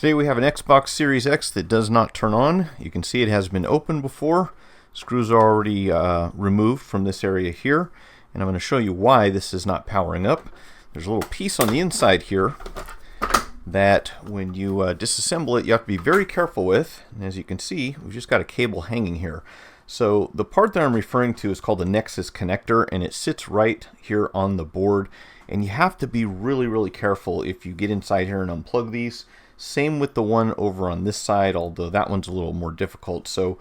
Today we have an Xbox Series X that does not turn on. You can see it has been opened before. Screws are already removed from this area here, and I'm going to show you why this is not powering up. There's a little piece on the inside here that when you disassemble it, you have to be very careful with. And as you can see, we've just got a cable hanging here. So the part that I'm referring to is called the Nexus connector, and it sits right here on the board. And you have to be really careful if you get inside here and unplug these. Same with the one over on this side, although that one's a little more difficult. So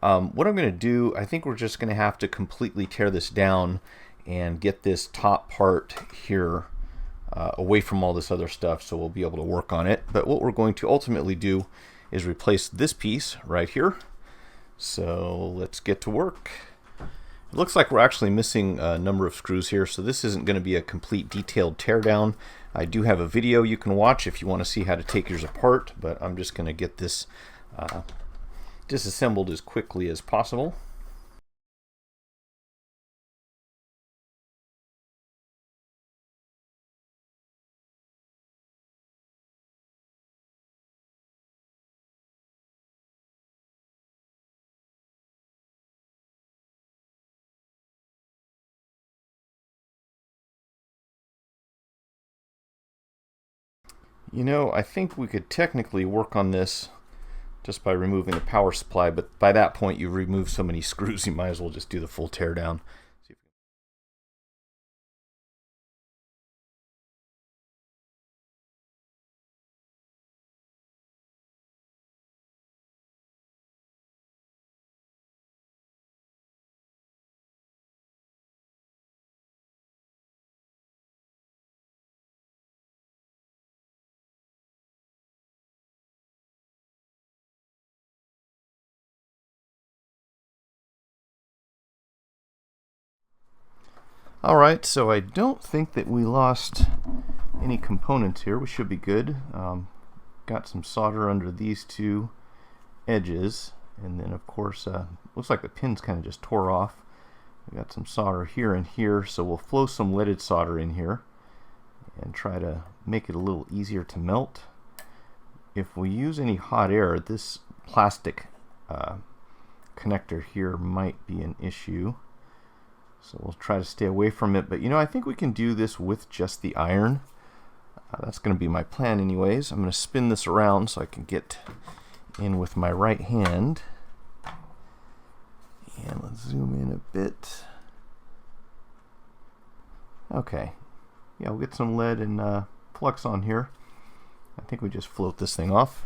what I'm going to do, I think we're just going to have to completely tear this down and get this top part here away from all this other stuff, so we'll be able to work on it. But what we're going to ultimately do is replace this piece right here. So let's get to work. It looks like we're actually missing a number of screws here, so this isn't going to be a complete detailed teardown. I do have a video you can watch if you want to see how to take yours apart, but I'm just going to get this disassembled as quickly as possible. You know, I think we could technically work on this just by removing the power supply, but by that point you've removed so many screws you might as well just do the full teardown. Alright, so I don't think that we lost any components here. We should be good. Got some solder under these two edges, and then of course looks like the pins kind of just tore off. We got some solder here and here, so we'll flow some leaded solder in here and try to make it a little easier to melt. If we use any hot air, this plastic connector here might be an issue. So we'll try to stay away from it, but you know, I think we can do this with just the iron. That's going to be my plan anyways. I'm going to spin this around so I can get in with my right hand. And let's zoom in a bit. Okay. Yeah, we'll get some lead and flux on here. I think we just float this thing off.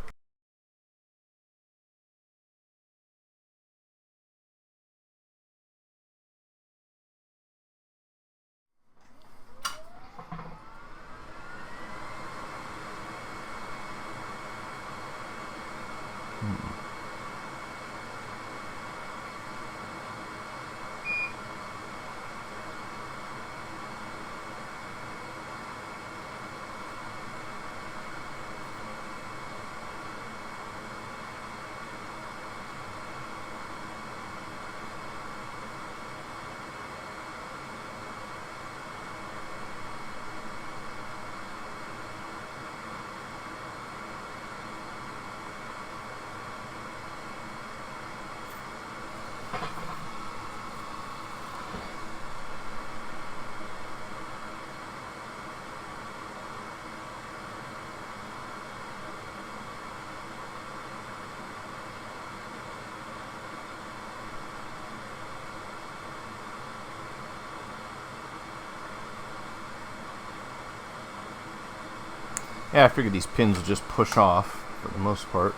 Yeah, I figured these pins will just push off for the most part.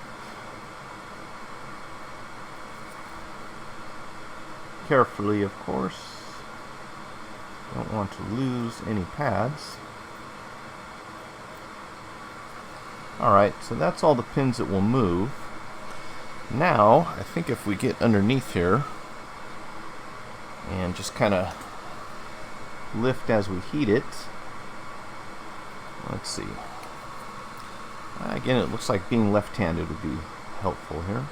Carefully, of course. Don't want to lose any pads. Alright, so that's all the pins that will move. Now, I think if we get underneath here and just kind of lift as we heat it, let's see. Again, it looks like being left-handed would be helpful here.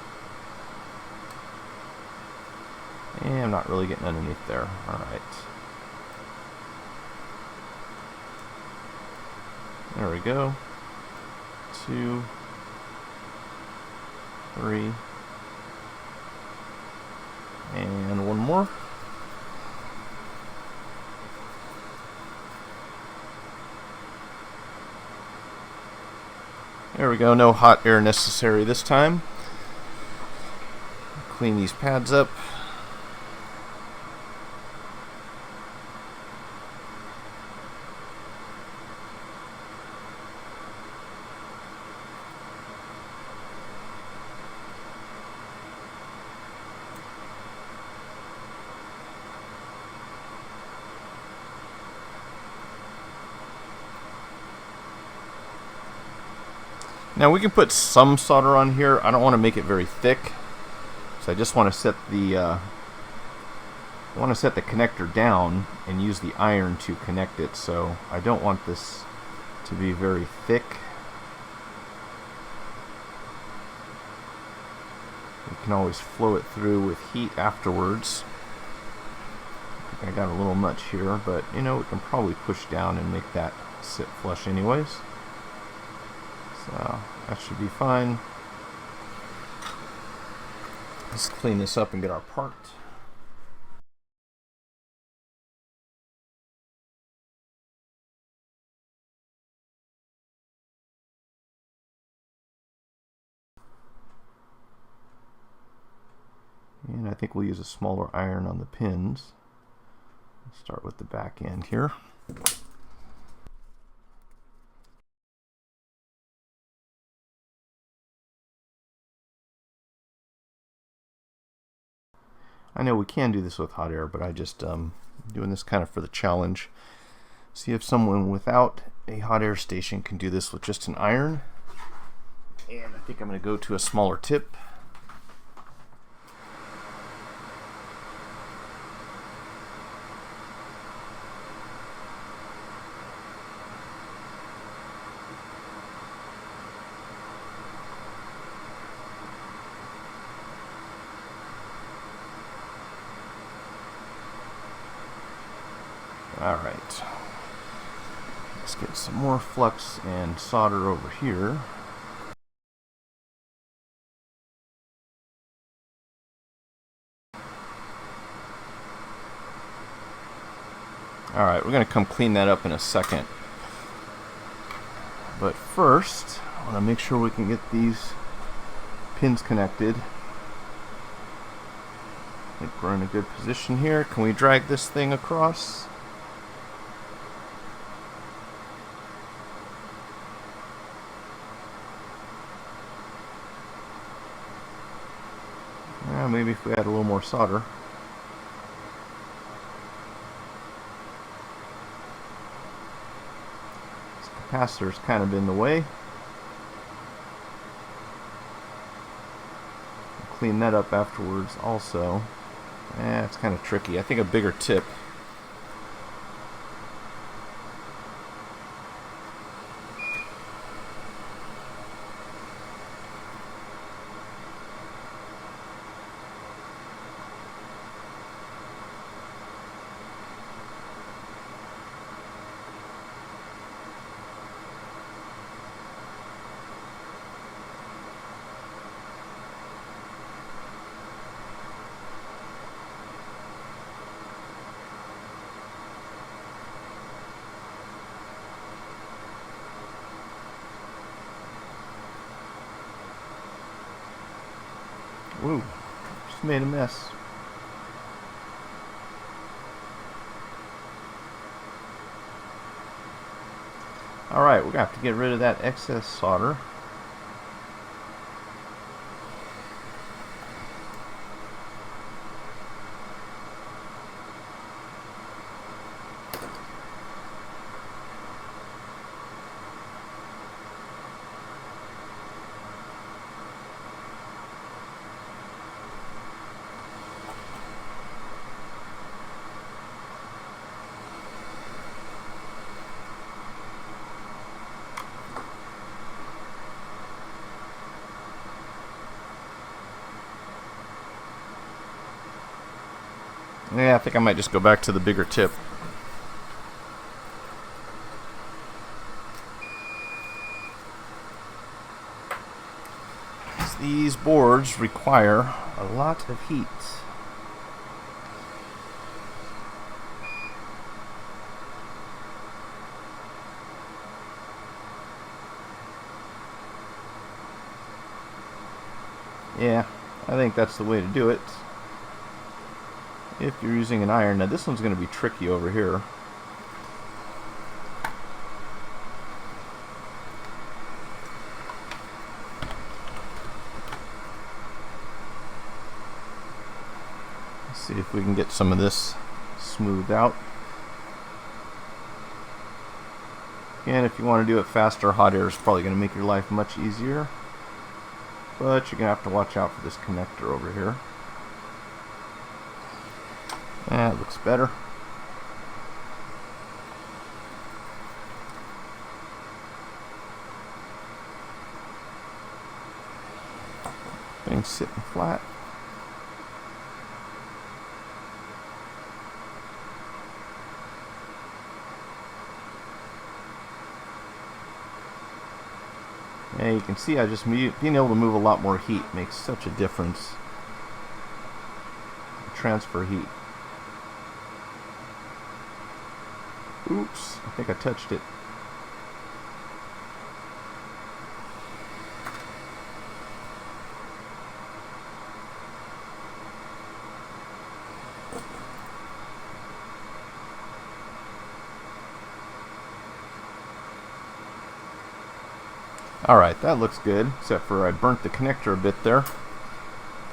And I'm not really getting underneath there. Alright. There we go. 2, 3. And one more. There we go, no hot air necessary this time. Clean these pads up. Now we can put some solder on here. I don't want to make it very thick, so I just want to set the connector down and use the iron to connect it. So I don't want this to be very thick. You can always flow it through with heat afterwards. I think I got a little much here, but you know, we can probably push down and make that sit flush anyways. So that should be fine. Let's clean this up and get our part. And I think we'll use a smaller iron on the pins. Let's start with the back end here. I know we can do this with hot air, but I just doing this kind of for the challenge. See if someone without a hot air station can do this with just an iron. And I think I'm going to go to a smaller tip. Alright, let's get some more flux and solder over here. Alright, we're going to come clean that up in a second. But first, I want to make sure we can get these pins connected. I think we're in a good position here. Can we drag this thing across? Maybe if we add a little more solder. This capacitor's kind of in the way. I'll clean that up afterwards also. It's kind of tricky. I think a bigger tip. Ooh, just made a mess. Alright, we're going to have to get rid of that excess solder. Yeah, I think I might just go back to the bigger tip. These boards require a lot of heat. Yeah, I think that's the way to do it. If you're using an iron. Now this one's going to be tricky over here. Let's see if we can get some of this smoothed out. And if you want to do it faster, hot air is probably going to make your life much easier. But you're going to have to watch out for this connector over here. That looks better. Thing's sitting flat. Yeah, you can see being able to move a lot more heat makes such a difference. Transfer heat. Oops, I think I touched it. Alright, that looks good, except for I burnt the connector a bit there.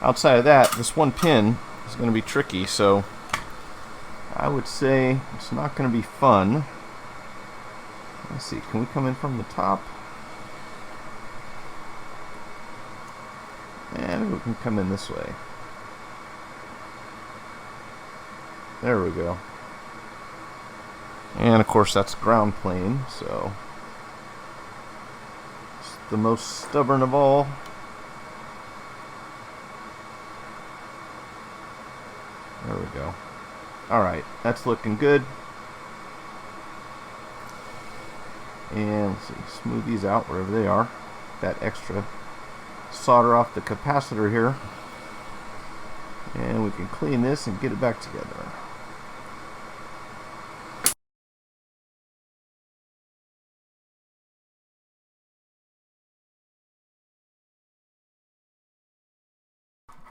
Outside of that, this one pin is going to be tricky, so I would say it's not going to be fun. Let's see, can we come in from the top? And we can come in this way. There we go. And of course that's ground plane, so it's the most stubborn of all. There we go. Alright, that's looking good. And let's see, smooth these out wherever they are. That extra solder off the capacitor here. And we can clean this and get it back together.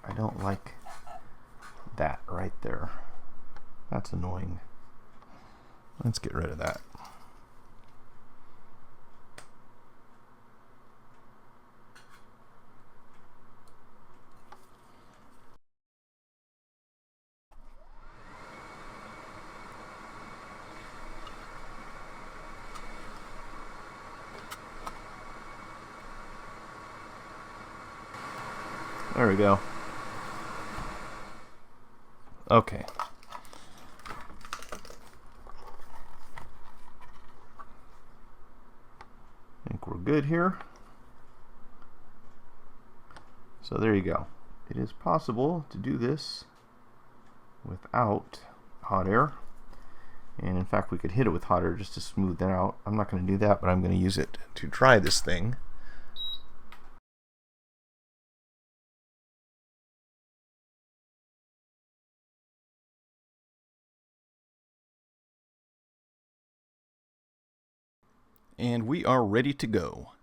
I don't like that right there. That's annoying. Let's get rid of that. There we go. Okay. I think we're good here. So there you go. It is possible to do this without hot air. And in fact, we could hit it with hot air just to smooth that out. I'm not going to do that, but I'm going to use it to dry this thing. And we are ready to go.